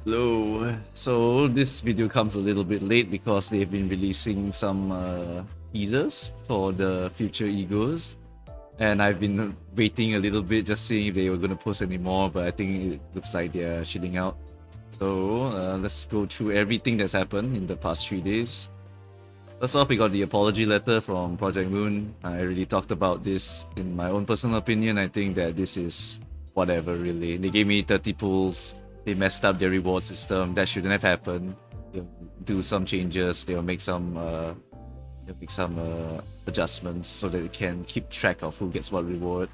Hello. So this video comes a little bit late because they've been releasing some teasers for the future egos, and I've been waiting a little bit just seeing if they were going to post any more, but I think it looks like they're chilling out. So let's go through everything that's happened in the past 3 days. First off, we got the apology letter from Project Moon. I already talked about this in my own personal opinion. I think that this is whatever, really. They gave me 30 pulls. They messed up their reward system. That shouldn't have happened. They'll do some changes. They'll make some adjustments so that they can keep track of who gets what reward.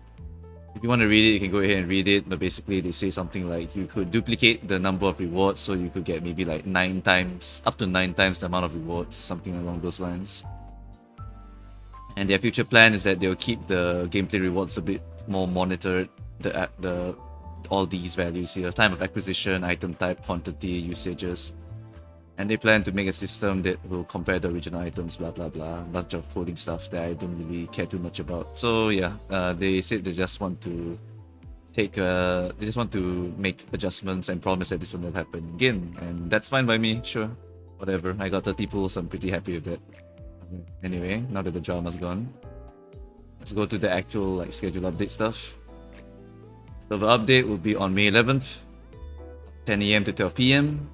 If you want to read it, you can go ahead and read it. But basically, they say something like you could duplicate the number of rewards, so you could get maybe like 9 times, up to 9 times the amount of rewards, something along those lines. And their future plan is that they'll keep the gameplay rewards a bit more monitored. The all these values here: time of acquisition, item type, quantity, usages. And they plan to make a system that will compare the original items, blah blah blah. Bunch of coding stuff that I don't really care too much about. So yeah, they said they just want to make adjustments and promise that this will never happen again. And that's fine by me, sure. Whatever. I got 30 pulls, I'm pretty happy with that. Anyway, now that the drama's gone, let's go to the actual schedule update stuff. So the update will be on May 11th, 10 a.m. to 12 p.m.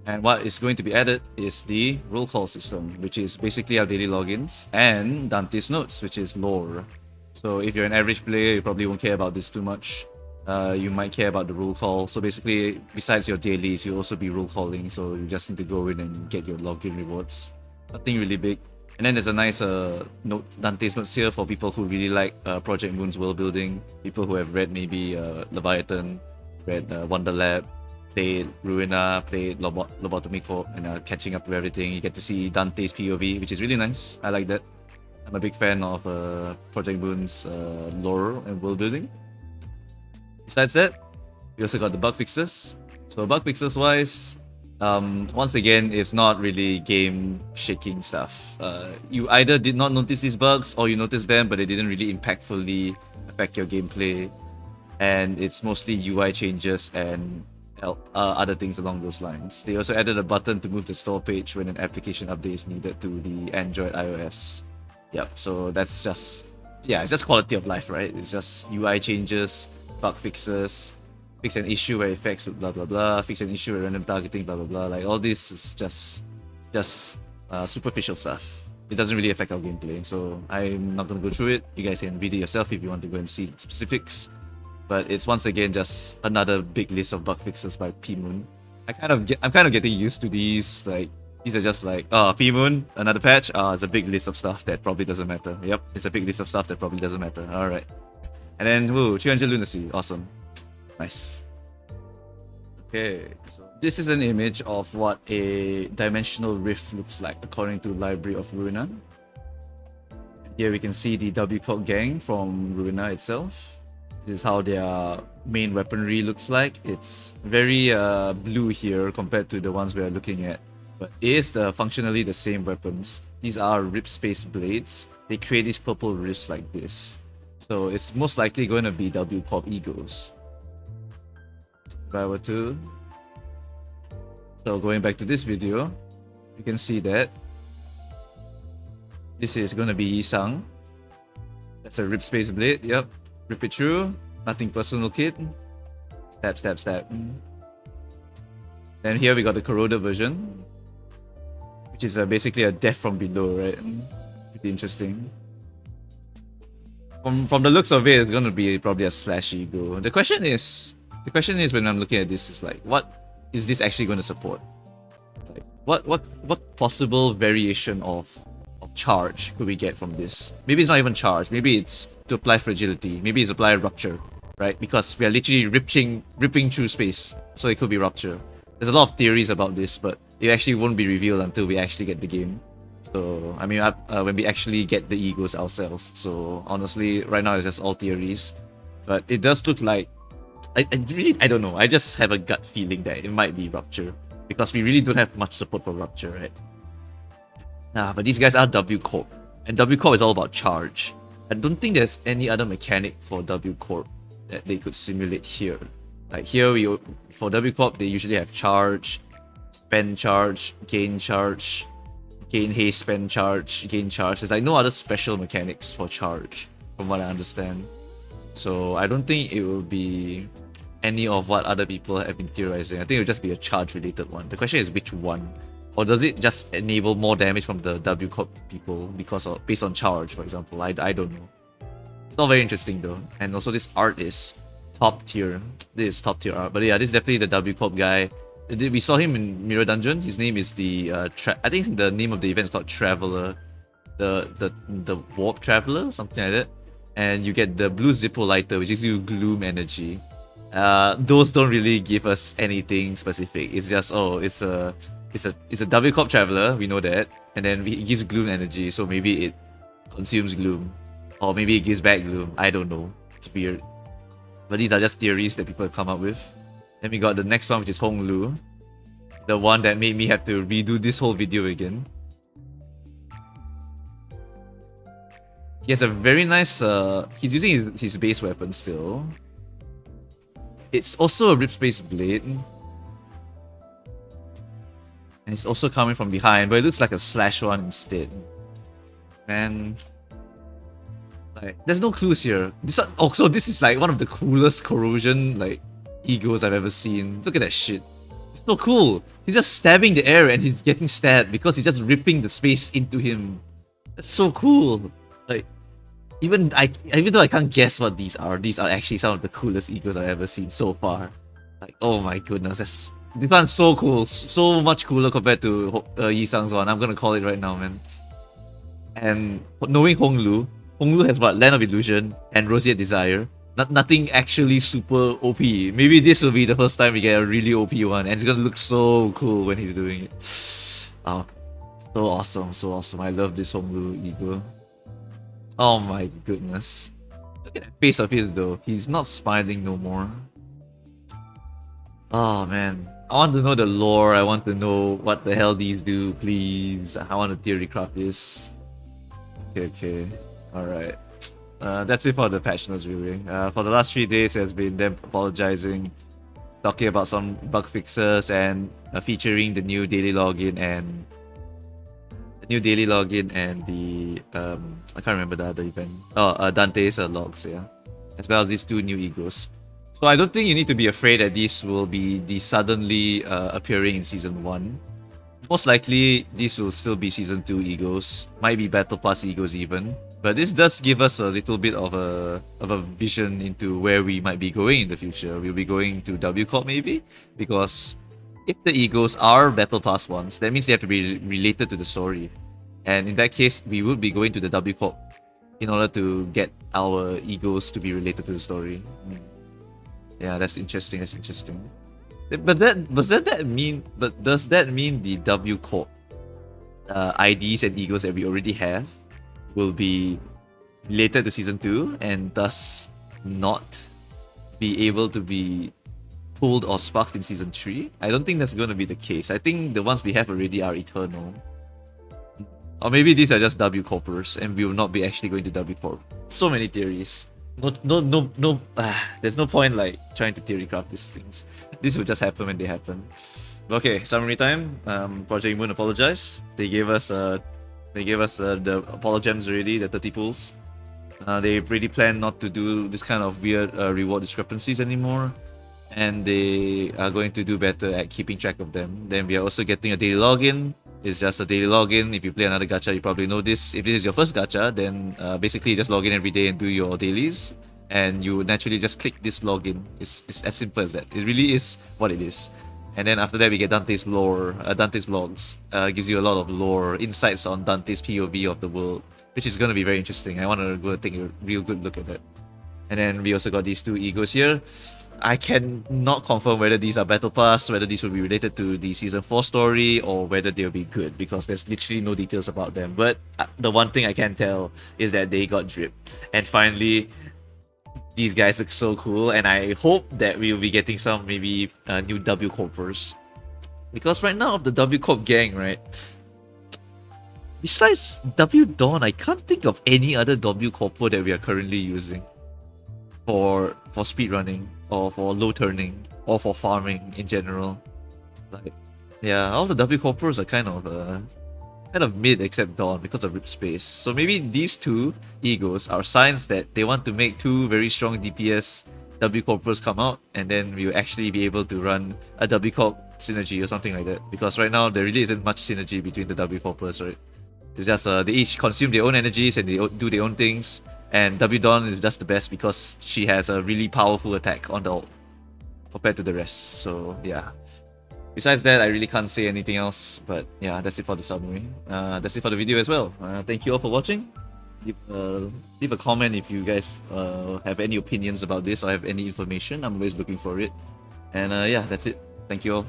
And what is going to be added is the roll call system, which is basically our daily logins, and Dante's notes, which is lore. So if you're an average player, you probably won't care about this too much. You might care about the roll call. So basically, besides your dailies, you'll also be roll calling. So you just need to go in and get your login rewards. Nothing really big. And then there's a nice note, Dante's notes here for people who really like Project Moon's world building. People who have read maybe Leviathan, read Wonder Lab, played Ruina, played Lobotomy Corp, and catching up with everything. You get to see Dante's POV, which is really nice. I like that. I'm a big fan of Project Moon's lore and world building. Besides that, we also got the bug fixes. So bug fixes wise, once again, it's not really game shaking stuff. You either did not notice these bugs or you noticed them, but they didn't really impactfully affect your gameplay. And it's mostly UI changes and other things along those lines. They also added a button to move the store page when an application update is needed to the Android iOS. Yep, so that's just, yeah, it's just quality of life, right? It's just UI changes, bug fixes, fix an issue where it affects blah blah blah, fix an issue with random targeting, blah blah blah. Like all this is just superficial stuff. It doesn't really affect our gameplay, so I'm not gonna go through it. You guys can read it yourself if you want to go and see specifics. But it's once again just another big list of bug fixes by Pmoon. I'm kind of getting used to these. Like these are just like, oh, Pmoon, another patch. It's a big list of stuff that probably doesn't matter. Yep, it's a big list of stuff that probably doesn't matter. All right, and then 300 lunacy, awesome, nice. Okay, so this is an image of what a dimensional rift looks like according to Library of Ruina. Here we can see the W Corp gang from Ruina itself. This is how their main weaponry looks like. It's very blue here compared to the ones we are looking at, but it is functionally the same weapons. These are rip space blades. They create these purple rifts like this. So it's most likely going to be W Corp egos. If I were to... So going back to this video, you can see that this is going to be Yisang. That's a rip space blade, yep. Rip it through, nothing personal kit. Stab, stab, stab. Then here we got the corroded version, which is basically a death from below, right? Pretty interesting. From the looks of it, it's gonna be probably a slash ego. The question is when I'm looking at this is like, what is this actually going to support? Like, what possible variation of charge could we get from this? Maybe it's not even charge. Maybe it's to apply fragility. Maybe it's apply rupture, right? Because we are literally ripping through space, so it could be rupture. There's a lot of theories about this, but it actually won't be revealed until we actually get the game. So I mean, when we actually get the egos ourselves. So honestly, right now it's just all theories, but it does look like I don't know. I just have a gut feeling that it might be rupture because we really don't have much support for rupture, right? But these guys are W Corp, and W Corp is all about charge. I don't think there's any other mechanic for W Corp that they could simulate here. Like here, for W Corp, they usually have charge, spend charge, gain haste, spend charge, gain charge. There's like no other special mechanics for charge, from what I understand. So I don't think it will be any of what other people have been theorizing. I think it'll just be a charge related one. The question is which one? Or does it just enable more damage from the W Corp people because of based on charge, for example? I don't know. It's not very interesting though. And also this art is top tier. This is top tier art. But yeah, this is definitely the W Corp guy. We saw him in Mirror Dungeon. His name is the I think the name of the event is called Traveler. The Warp Traveler, something like that. And you get the blue Zippo lighter, which gives you gloom energy. Those don't really give us anything specific. It's just it's a W Corp Traveler, we know that, and then it gives gloom energy, so maybe it consumes gloom, or maybe it gives back gloom. I don't know. It's weird, but these are just theories that people have come up with. Then we got the next one, which is Hong Lu, the one that made me have to redo this whole video again. He has a very nice. He's using his base weapon still. It's also a rip space blade. And it's also coming from behind, but it looks like a slash one instead. Man, like there's no clues here. This is like one of the coolest corrosion like egos I've ever seen. Look at that shit. It's so cool. He's just stabbing the air and he's getting stabbed because he's just ripping the space into him. That's so cool. Like even though I can't guess what these are actually some of the coolest egos I've ever seen so far. Like, oh my goodness, this one's so cool, so much cooler compared to Yi Sang's one. I'm gonna call it right now, man. And knowing Hong Lu has what? Land of Illusion and Roseate Desire. Nothing actually super OP. Maybe this will be the first time we get a really OP one, and it's gonna look so cool when he's doing it. Oh, so awesome, so awesome. I love this Hong Lu ego. Oh my goodness. Look at that face of his though. He's not smiling no more. Oh man. I want to know the lore. I want to know what the hell these do, please. I want to theory craft this. Okay. Alright. That's it for the patch notes really. For the last 3 days it has been them apologizing, talking about some bug fixes, and featuring the new daily login and the I can't remember the other event. Dante's logs, yeah. As well as these 2 new egos. So I don't think you need to be afraid that these will be the suddenly appearing in season 1. Most likely these will still be season 2 egos, might be battle pass egos even. But this does give us a little bit of a vision into where we might be going in the future. We'll be going to W Corp maybe, because if the egos are battle pass ones, that means they have to be related to the story. And in that case, we would be going to the W Corp in order to get our egos to be related to the story. Yeah, that's interesting. That's interesting. But does that mean the W Corp IDs and egos that we already have will be related to season 2 and thus not be able to be pulled or sparked in season 3? I don't think that's going to be the case. I think the ones we have already are eternal. Or maybe these are just W Corpers and we will not be actually going to W Corp. So many theories. No. There's no point like trying to theory craft these things. This will just happen when they happen. Okay, summary time. Project Moon apologized. They gave us the apologems already, the 30 pools. They really plan not to do this kind of weird reward discrepancies anymore, and they are going to do better at keeping track of them. Then we are also getting a daily login. It's just a daily login. If you play another gacha, you probably know this. If this is your first gacha, then basically you just log in every day and do your dailies, and you naturally just click this login. It's as simple as that. It really is what it is. And then after that, we get Dante's lore, Dante's logs. Gives you a lot of lore, insights on Dante's POV of the world, which is going to be very interesting. I want to go take a real good look at that. And then we also got these 2 egos here. I cannot confirm whether these are battle pass, whether these will be related to the season 4 story, or whether they'll be good, because there's literally no details about them. But the one thing I can tell is that they got dripped. And finally, these guys look so cool, and I hope that we'll be getting some maybe new W Corpers. Because right now of the W Corp gang, right? Besides W Dawn, I can't think of any other W Corper that we are currently using. for speed running or for low turning or for farming in general. Like, yeah, all the W corpers are kind of mid except Dawn because of rip space. So maybe these two egos are signs that they want to make two very strong DPS W corpers come out, and then we'll actually be able to run a W corp synergy or something like that. Because right now there really isn't much synergy between the W corpers, right? It's just they each consume their own energies and they do their own things. And W Dawn is just the best because she has a really powerful attack on the ult compared to the rest. So yeah. Besides that, I really can't say anything else. But yeah, that's it for the summary. That's it for the video as well. Thank you all for watching. Leave a comment if you guys have any opinions about this or have any information. I'm always looking for it. And yeah, that's it. Thank you all.